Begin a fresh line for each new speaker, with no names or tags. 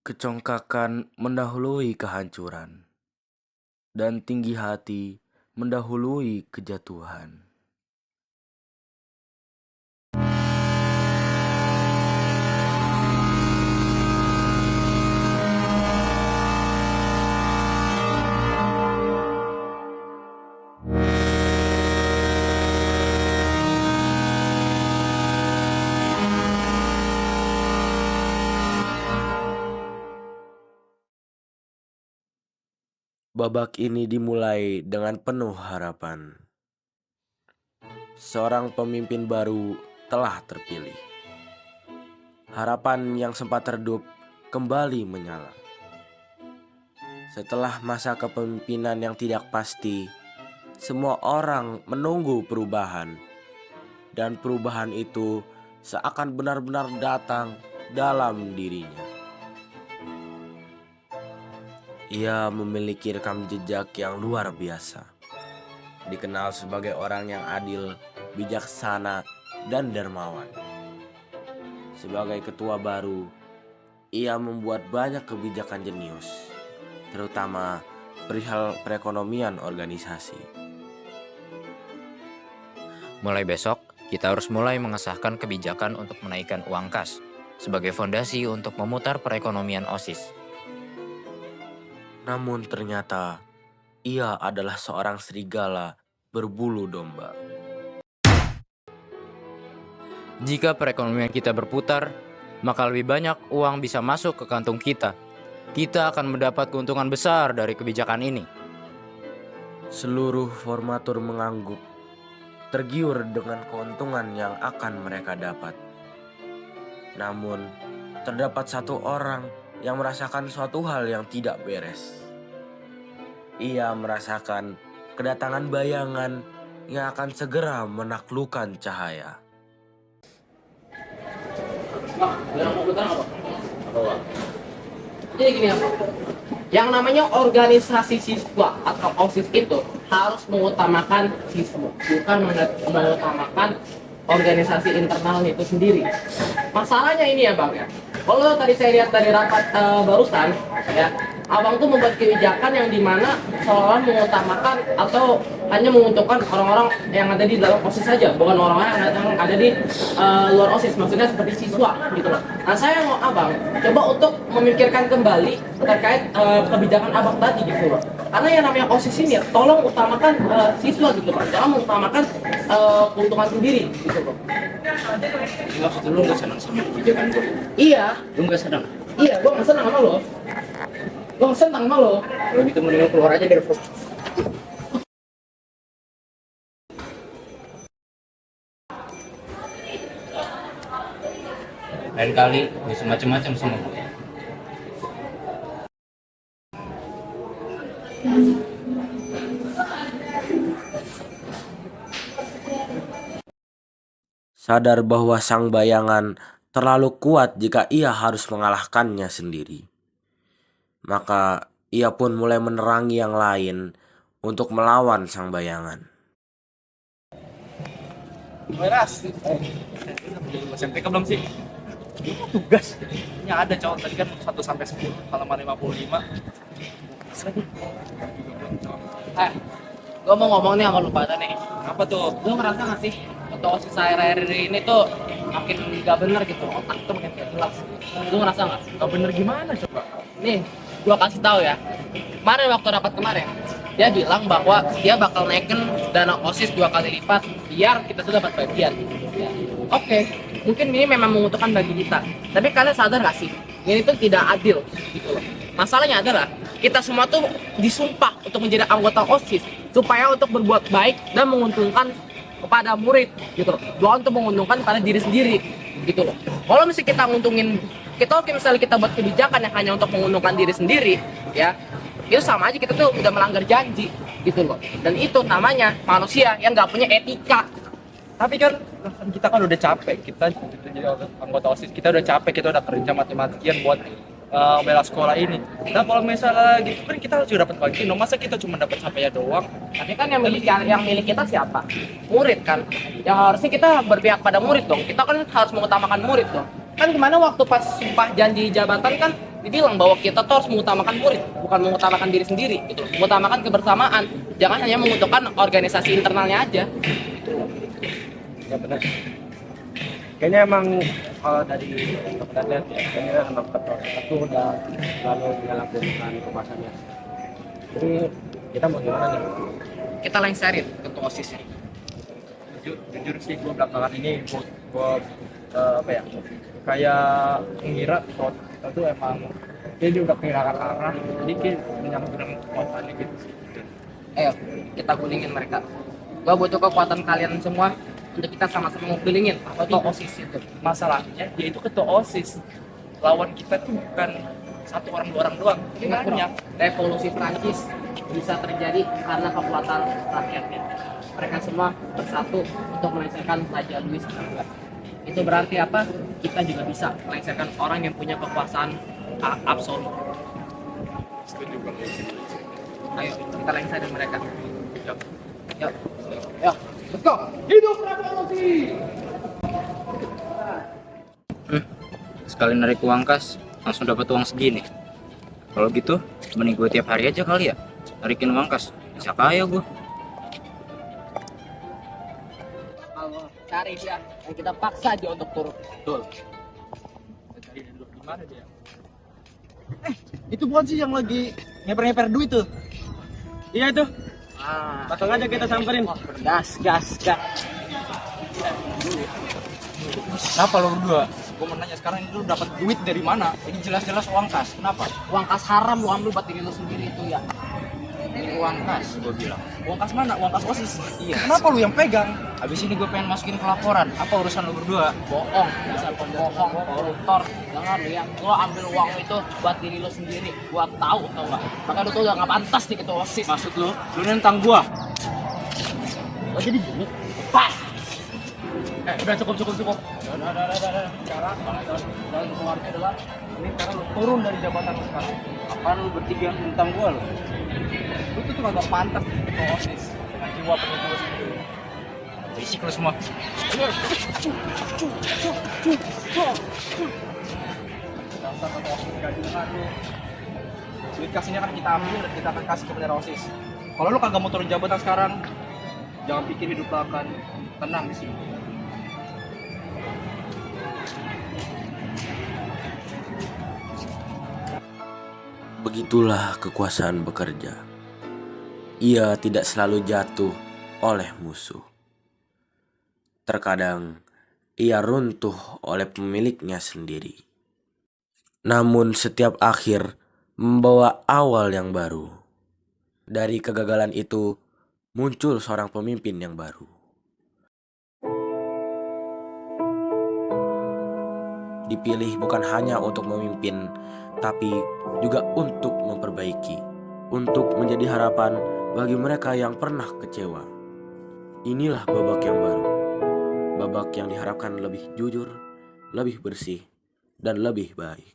Kecongkakan mendahului kehancuran, dan tinggi hati mendahului kejatuhan. Babak ini dimulai dengan penuh harapan. Seorang pemimpin baru telah terpilih. Harapan yang sempat redup kembali menyala. Setelah masa kepemimpinan yang tidak pasti, semua orang menunggu perubahan. Dan perubahan itu seakan benar-benar datang dalam dirinya. Ia memiliki rekam jejak yang luar biasa. Dikenal sebagai orang yang adil, bijaksana, dan dermawan. Sebagai ketua baru, ia membuat banyak kebijakan jenius, terutama perihal perekonomian organisasi.
Mulai besok, kita harus mulai mengesahkan kebijakan untuk menaikkan uang kas sebagai fondasi untuk memutar perekonomian OSIS.
Namun ternyata, ia adalah seorang serigala berbulu domba.
Jika perekonomian kita berputar, maka lebih banyak uang bisa masuk ke kantong kita. Kita akan mendapat keuntungan besar dari kebijakan ini.
Seluruh formatur mengangguk, tergiur dengan keuntungan yang akan mereka dapat. Namun, terdapat satu orang yang merasakan suatu hal yang tidak beres. Ia merasakan kedatangan bayangan yang akan segera menaklukkan cahaya.
Jadi gini ya, yang namanya organisasi siswa atau OSIS itu harus mengutamakan siswa, bukan mengutamakan organisasi internal itu sendiri. Masalahnya ini ya Bang ya, kalau tadi saya lihat dari rapat barusan ya, Abang tuh membuat kebijakan yang dimana seolah mengutamakan atau hanya menguntungkan orang-orang yang ada di dalam OSIS saja, bukan orang-orang yang ada di luar OSIS, maksudnya seperti siswa gitu loh. Nah saya mau Abang coba untuk memikirkan kembali terkait kebijakan Abang tadi gitu loh. Karena yang namanya OSIS ini ya, tolong utamakan siswa gitu loh, jangan mengutamakan keuntungan sendiri gitu loh.
Maksud lu gak senang sama kebijakan gue?
Iya,
Lu gak senang?
iya, gue nggak senang sama lo. Gue nggak senang sama lo.
Kalau gitu mendingan keluar aja dari fokus. Lain kali bisa macam-macam sama gue.
Sadar bahwa sang bayangan terlalu kuat jika ia harus mengalahkannya sendiri. Maka ia pun mulai menerangi yang lain untuk melawan sang bayangan.
Beras. SMPK belum sih? Tugas. Ini ada cowok tadi kan 1 sampai 10 halaman 55.
Gue mau ngomong nih sama lu pada nih.
Apa tuh?
Lu ngerasa gak sih ketua OSIS akhir-akhir ini tuh makin gak bener gitu, otak tuh makin gak jelas. Lu ngerasa gak?
Gak bener gimana coba?
Nih, gua kasih tahu ya. Kemarin waktu rapat kemarin, dia bilang bahwa dia bakal naikin dana OSIS 2 kali lipat biar kita tuh dapat bagian. Oke, mungkin ini memang menguntungkan bagi kita. Tapi kalian sadar gak sih? Ini tuh tidak adil gitu loh. Masalahnya adalah kita semua tuh disumpah untuk menjadi anggota OSIS supaya untuk berbuat baik dan menguntungkan kepada murid gitu loh. Bukan untuk menguntungkan pada diri sendiri gitu loh. Kalau misalnya kita nguntungin, misalnya kita buat kebijakan yang hanya untuk menguntungkan diri sendiri ya, itu sama aja kita tuh udah melanggar janji gitu loh. Dan itu namanya manusia yang nggak punya etika.
Tapi kan kita kan udah capek, kita jadi anggota OSIS, kita udah capek, kita udah kerja mati-matian buat bela sekolah ini. Nah kalau misalnya gitu kan kita harus juga dapat bagian, no masa kita cuma dapat sampainya doang.
Tapi kan yang milik kita siapa? Murid kan. Yang harusnya kita berpihak pada murid dong. Kita kan harus mengutamakan murid dong. Kan gimana waktu pas sumpah janji jabatan kan dibilang bahwa kita tuh harus mengutamakan murid, bukan mengutamakan diri sendiri gitu. Mengutamakan kebersamaan, jangan hanya menguntungkan organisasi internalnya aja.
Ya benar. Kayaknya emang kalau dari kita lihat ya, kayaknya anak ketua itu udah lalu menyalahgunakan kekuasaannya. Jadi kita mau gimana nih?
Kita lengserin ketua OSIS-nya.
Jujur sih gue belakangan ini gue apa ya, kayak mengira kalau kita tuh emang dia udah kehilangan arah, jadi kayak menyalahgunakan kekuasaannya gitu sih.
Ayo, kita gulingin mereka. Gua butuh kekuatan kalian semua untuk kita sama-sama ngegulingin ketua OSIS itu.
Masalahnya dia itu ketua OSIS, lawan kita tuh bukan satu orang dua orang doang,
Ingat
punya
revolusi Prancis bisa terjadi karena kekuatan rakyatnya. Mereka semua bersatu untuk melengsarkan Raja Louis XVI. Itu berarti apa? Kita juga bisa melengsarkan orang yang punya kekuasaan absolut. Ayo, kita lengserin mereka. Yuk. Yuk. Yuk. Let's go. Hidup revolusi!
Sekali narik uang kas, langsung dapat uang segini. Kalau gitu, mending gue tiap hari aja kali ya, narikin uang kas. Bisa kaya gue.
Allah, cari dia yang kita paksa dia untuk turun.
Betul.
gimana dia?
Itu bukan sih yang lagi ngeper-ngeper duit tuh? Iya itu.
Ah,
Langsung aja kita samperin.
gas, gas, gas.
Kenapa lo berdua? Gue mau nanya sekarang, ini lu dapat duit dari mana? Ini jelas-jelas uang kas. Kenapa?
Uang kas haram lu ambil buat diri lu sendiri itu ya.
Ini uang kas, gue bilang.
Uang kas mana? Uang kas OSIS.
Iya.
Kenapa lu yang pegang?
Habis ini gue pengen masukin ke laporan. Apa urusan lo berdua?
Bohong, dasar pembohong, koruptor. Jangan lu ya, lu ambil uang itu buat diri lu sendiri. Gua tahu tau gak? Makanya lu tuh udah gak pantas di ketua OSIS.
Maksud lu nentang gua?
Oh jadi gini? Pas.
Udah cukup. Udah. Sekarang, dan keluarnya adalah ini sekarang lu turun dari jabatan lu sekarang.
Apaan lu bertiga nentang gua lo?
Lu tuh cuma gak pantas di ketua OSIS dengan jiwa penuh lu sendiri.
Berisik lu semua.
Dasar ketua OSIS gak dengar lu. Duit kas ini akan kita ambil dan kita akan kasih ke bendera OSIS. Kalau lu kagak mau turun jabatan sekarang, jangan pikir hidup lu akan tenang di sini.
Begitulah kekuasaan bekerja. Ia tidak selalu jatuh oleh musuh. Terkadang ia runtuh oleh pemiliknya sendiri. Namun setiap akhir membawa awal yang baru. Dari kegagalan itu muncul seorang pemimpin yang baru. Dipilih bukan hanya untuk memimpin, tapi juga untuk memperbaiki, untuk menjadi harapan bagi mereka yang pernah kecewa. Inilah babak yang baru, babak yang diharapkan lebih jujur, lebih bersih, dan lebih baik.